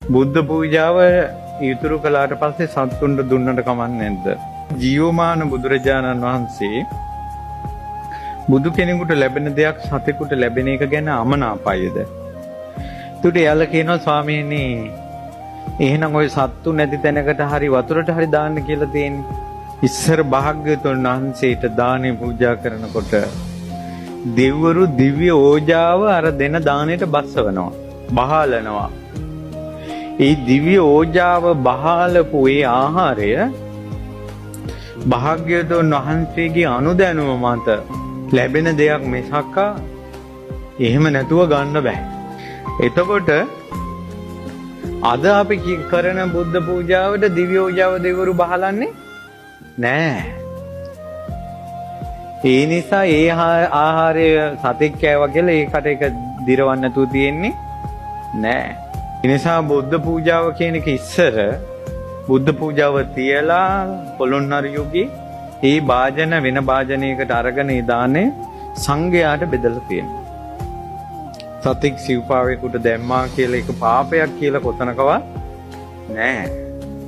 බුද්ධ පූජාව ඉතුරු කළාට පස්සේ සත්තුන්ට දුන්නට කමන්නේ නැද්ද? ජීවමාන බුදුරජාණන් වහන්සේ බුදු කෙනෙකුට ලැබෙන දෙයක් සතෙකුට ලැබෙන එක ගැන අමනාපයිද? තුට යාළ කියනවා ස්වාමීනි එහෙනම් ওই සත්තු නැති තැනකට හරි වතුරට හරි දාන්න කියලා තියෙන්නේ. ඉස්සර භාග්‍යවතුන් වහන්සේට දානේ පූජා කරනකොට දෙවිවරු දිව්‍ය ඕජාව අර දෙන දානෙට බස්සවනවා, බහලනවා. ඒ දිව්‍ය ඕජාව බහලපු ඒ ආහාරය භාග්‍යවතුන් වහන්සේගේ අනුදැනුම මත ලැබෙන දෙයක් මිසක් එහෙම නැතුව ගන්න බෑ. එතකොට අද අපි කරන බුද්ධ පූජාවට දිව්‍ය ඕජාව දෙවිවරු බහලන්නේ නෑ. ඒ නිසා ඒ ආහාරය සතෙක් කෑවා කියලා ඒකට එක දිරවන්න නැතුව තියෙන්නේ නෑ. ඒ නිසා බුද්ධ පූජාව කියන එක ඉස්සර බුද්ධ පූජාව තියලා පොළොන්නරු යුගයේ ඒ වාජන වෙන වාජනයකට අරගෙන ඒ දානේ සංඝයාට බෙදලා තියෙනවා. සතෙක් සිව්පාවෙකුට දැම්මා කියලා ඒක පාපයක් කියලා කොතනකවත් නෑ.